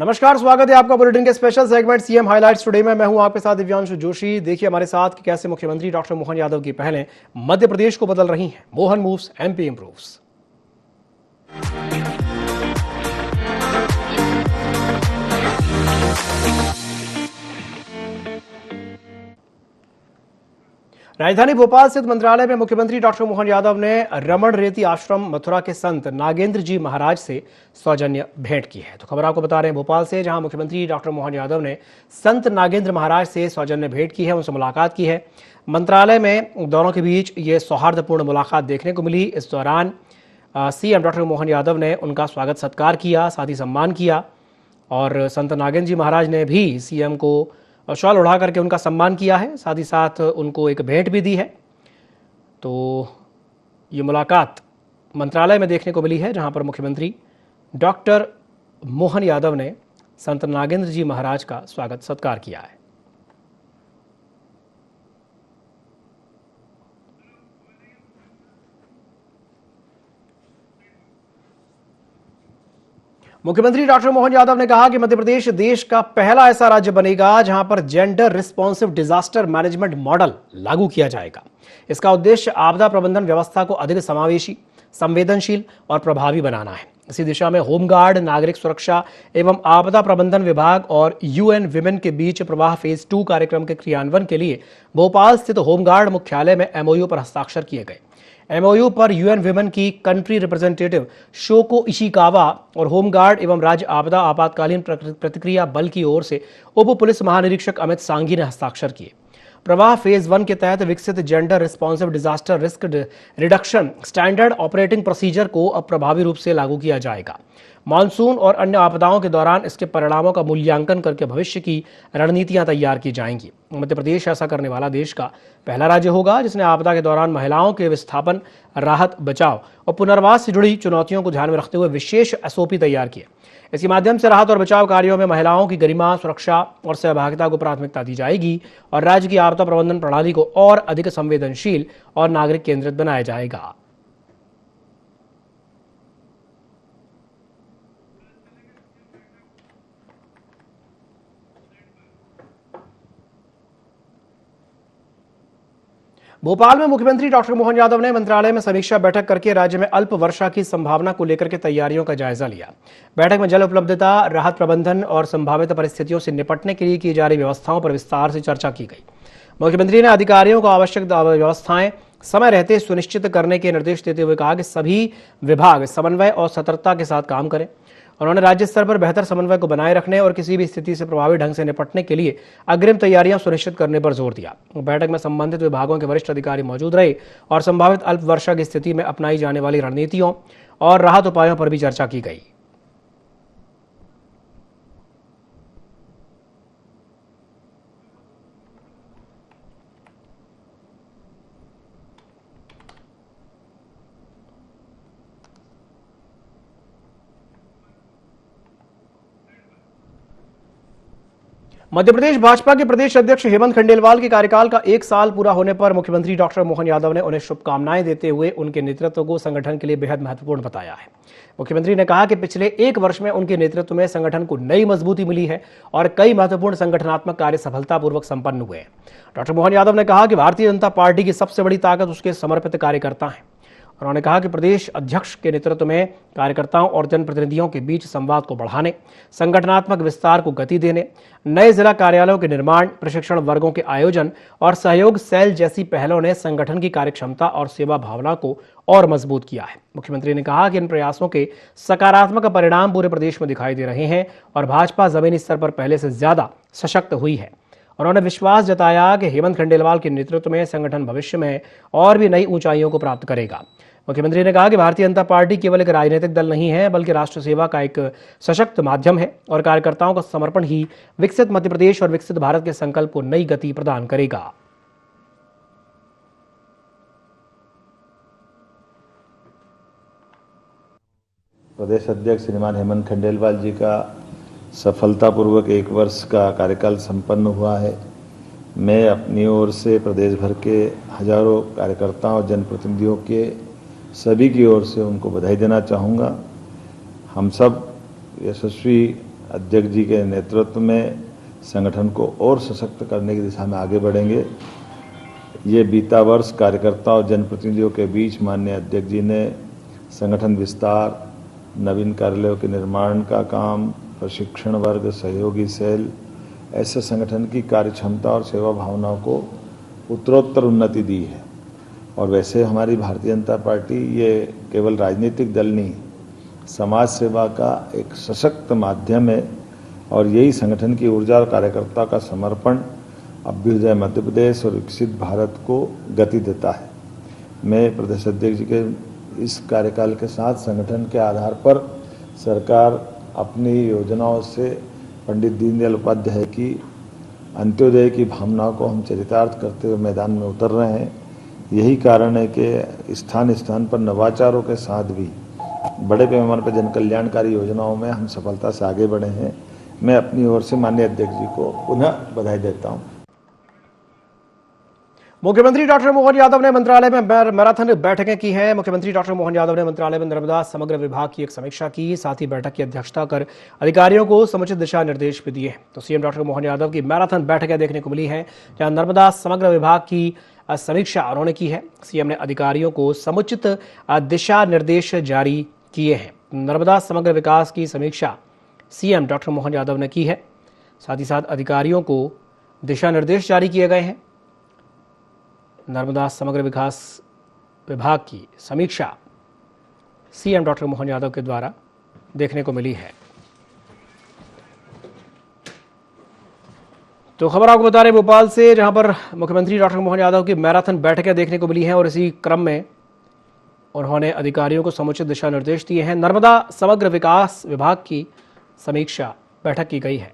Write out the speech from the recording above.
नमस्कार, स्वागत है आपका बुलेटिन के special segment CM highlights today में। मैं हूं आपके साथ दिव्यांशु जोशी। देखिए हमारे साथ कि कैसे मुख्यमंत्री डॉक्टर मोहन यादव की पहलें मध्य प्रदेश को बदल रही हैं। Mohan moves, MP improves. राजधानी भोपाल स्थित मंत्रालय में मुख्यमंत्री डॉक्टर मोहन यादव ने रमण रेती आश्रम मथुरा के संत नागेंद्र जी महाराज से सौजन्य भेंट की है। तो खबर आपको बता रहे हैं भोपाल से, जहां मुख्यमंत्री डॉक्टर मोहन यादव ने संत नागेंद्र महाराज से सौजन्य भेंट की है, उनसे मुलाकात की है। मंत्रालय में दोनों के बीच ये सौहार्दपूर्ण मुलाकात देखने को मिली। इस दौरान सीएम डॉक्टर मोहन यादव ने उनका स्वागत सत्कार किया, साथ ही सम्मान किया और संत नागेंद्र जी महाराज ने भी सीएम को शॉल उड़ा करके उनका सम्मान किया है, साथ ही साथ उनको एक भेंट भी दी है। तो ये मुलाकात मंत्रालय में देखने को मिली है, जहां पर मुख्यमंत्री डॉक्टर मोहन यादव ने संत नागेंद्र जी महाराज का स्वागत सत्कार किया है। मुख्यमंत्री डॉक्टर मोहन यादव ने कहा कि मध्य प्रदेश देश का पहला ऐसा राज्य बनेगा जहां पर gender responsive disaster management model लागू किया जाएगा। इसका उद्देश्य आपदा प्रबंधन व्यवस्था को अधिक समावेशी, संवेदनशील और प्रभावी बनाना है। इसी दिशा में होमगार्ड, नागरिक सुरक्षा एवं आपदा प्रबंधन विभाग और यूएन विमेन के बीच प्रवाह फेज 2 कार्यक्रम के क्रियान्वयन के लिए भोपाल स्थित होमगार्ड मुख्यालय में एमओयू पर हस्ताक्षर किए गए। एमओयू पर यूएन विमेन की कंट्री रिप्रेजेंटेटिव शोको इशिकावा और होमगार्ड एवं राज्य आपदा आपातकालीन प्रतिक्रिया बल की ओर से उप पुलिस महानिरीक्षक अमित सांघी ने हस्ताक्षर किए। प्रवाह फेज 1 के तहत विकसित gender responsive disaster risk reduction standard operating procedure को अब प्रभावी रूप से लागू किया जाएगा। मानसून और अन्य आपदाओं के दौरान इसके परिणामों का मूल्यांकन करके भविष्य की रणनीतियां तैयार की जाएंगी। मध्य प्रदेश ऐसा करने वाला देश का पहला राज्य होगा जिसने आपदा के दौरान महिलाओं के विस्थापन, राहत, बचाव और पुनर्वास से जुड़ी चुनौतियों को ध्यान में रखते हुए विशेष एसओपी तैयार किए। इसके माध्यम से राहत और बचाव कार्यों में महिलाओं की गरिमा, सुरक्षा और सहभागिता को प्राथमिकता दी जाएगी और राज्य की आपदा प्रबंधन प्रणाली को और अधिक संवेदनशील और नागरिक केंद्रित बनाया जाएगा। भोपाल में मुख्यमंत्री डॉक्टर मोहन यादव ने मंत्रालय में समीक्षा बैठक करके राज्य में अल्प वर्षा की संभावना को लेकर के तैयारियों का जायजा लिया। बैठक में जल उपलब्धता, राहत प्रबंधन और संभावित परिस्थितियों से निपटने के लिए की जा रही व्यवस्थाओं पर विस्तार से चर्चा की गई। मुख्यमंत्री ने अधिकारियों को आवश्यक व्यवस्थाएं समय रहते सुनिश्चित करने के निर्देश देते हुए कहा कि सभी विभाग समन्वय और सतर्कता के साथ काम करें। उन्होंने राज्य स्तर पर बेहतर समन्वय को बनाए रखने और किसी भी स्थिति से प्रभावी ढंग से निपटने के लिए अग्रिम तैयारियां सुनिश्चित करने पर जोर दिया। बैठक में संबंधित विभागों के वरिष्ठ अधिकारी मौजूद रहे और संभावित अल्प वर्षा की स्थिति में अपनाई जाने वाली रणनीतियों और राहत उपायों पर भी चर्चा की गई। मध्य प्रदेश भाजपा के प्रदेश अध्यक्ष हेमंत खंडेलवाल के कार्यकाल का 1 साल पूरा होने पर मुख्यमंत्री डॉक्टर मोहन यादव ने उन्हें शुभकामनाएं देते हुए उनके नेतृत्व को संगठन के लिए बेहद महत्वपूर्ण बताया है। मुख्यमंत्री ने कहा कि पिछले 1 वर्ष में उनके नेतृत्व में संगठन को नई मजबूती मिली है और कई महत्वपूर्ण संगठनात्मक कार्य सफलतापूर्वक संपन्न हुए हैं। डॉक्टर मोहन यादव ने कहा कि भारतीय जनता पार्टी की सबसे बड़ी ताकत उसके समर्पित कार्यकर्ता हैं। उन्होंने कहा कि प्रदेश अध्यक्ष के नेतृत्व में कार्यकर्ताओं और जनप्रतिनिधियों के बीच संवाद को बढ़ाने, संगठनात्मक विस्तार को गति देने, नए जिला कार्यालयों के निर्माण, प्रशिक्षण वर्गों के आयोजन और सहयोग सेल जैसी पहलों ने संगठन की कार्यक्षमता और सेवा भावना को और मजबूत किया है। मुख्यमंत्री ने कहा कि इन प्रयासों के सकारात्मक परिणाम पूरे प्रदेश में दिखाई दे रहे हैं और भाजपा जमीनी स्तर पर पहले से ज्यादा सशक्त हुई है। उन्होंने विश्वास जताया कि हेमंत खंडेलवाल के नेतृत्व में संगठन भविष्य में और भी नई ऊंचाइयों को प्राप्त करेगा। मुख्यमंत्री ने कहा कि भारतीय जनता पार्टी केवल एक राजनीतिक दल नहीं है बल्कि राष्ट्र सेवा का एक सशक्त माध्यम है और कार्यकर्ताओं का समर्पण ही विकसित मध्य प्रदेश और विकसित भारत के संकल्प को नई गति प्रदान करेगा। प्रदेश अध्यक्ष श्रीमान हेमंत खंडेलवाल जी का सफलतापूर्वक 1 वर्ष का कार्यकाल संपन्न हुआ है। मैं अपनी ओर से प्रदेश भर के हजारों कार्यकर्ताओं और जनप्रतिनिधियों के सभी की ओर से उनको बधाई देना चाहूँगा। हम सब यशस्वी अध्यक्ष जी के नेतृत्व में संगठन को और सशक्त करने की दिशा में आगे बढ़ेंगे। ये बीता वर्ष कार्यकर्ता और जनप्रतिनिधियों के बीच माननीय अध्यक्ष जी ने संगठन विस्तार, नवीन कार्यालयों के निर्माण का काम, प्रशिक्षण वर्ग, सहयोगी सेल, ऐसे संगठन की कार्यक्षमता और सेवा भावनाओं को उत्तरोत्तर उन्नति दी है। और वैसे हमारी भारतीय जनता पार्टी ये केवल राजनीतिक दल नहीं, समाज सेवा का एक सशक्त माध्यम है और यही संगठन की ऊर्जा और कार्यकर्ता का समर्पण अभ्युदय मध्य प्रदेश और विकसित भारत को गति देता है। मैं प्रदेश अध्यक्ष जी के इस कार्यकाल के साथ संगठन के आधार पर सरकार अपनी योजनाओं से पंडित दीनदयाल उपाध्याय की अंत्योदय की भावनाओं को हम चरितार्थ करते हुए मैदान में उतर रहे हैं। यही कारण है कि स्थान स्थान पर नवाचारों के साथ भी बड़े पैमाने पर जन कल्याणकारी योजनाओं में हम सफलता से आगे बढ़े हैं। मैं अपनी ओर से माननीय अध्यक्ष जी को पुनः बधाई देता हूं। मुख्यमंत्री डॉक्टर मोहन यादव ने मंत्रालय में मैराथन बैठकें की हैं। मुख्यमंत्री डॉक्टर मोहन यादव ने मंत्रालय में नर्मदा समग्र विभाग की एक समीक्षा की, साथ ही बैठक की अध्यक्षता कर अधिकारियों को समुचित दिशा निर्देश भी दिए। तो सीएम डॉक्टर मोहन यादव की मैराथन बैठकें देखने को मिली हैं, जहां नर्मदा समग्र विभाग की समीक्षा उन्होंने की है। सीएम ने अधिकारियों को समुचित दिशा निर्देश जारी किए हैं। नर्मदा समग्र विकास की समीक्षा सीएम डॉक्टर मोहन यादव ने की है। साथ ही साथ अधिकारियों को दिशा निर्देश जारी किए गए हैं। नर्मदा समग्र विकास विभाग की समीक्षा सीएम डॉक्टर मोहन यादव के द्वारा देखने को मिली है। तो खबर आपको बता रहे भोपाल से, जहां पर मुख्यमंत्री डॉक्टर मोहन यादव की मैराथन बैठकें देखने को मिली हैं और इसी क्रम में उन्होंने अधिकारियों को समुचित दिशा निर्देश दिए हैं। नर्मदा समग्र विकास विभाग की समीक्षा बैठक की गई है।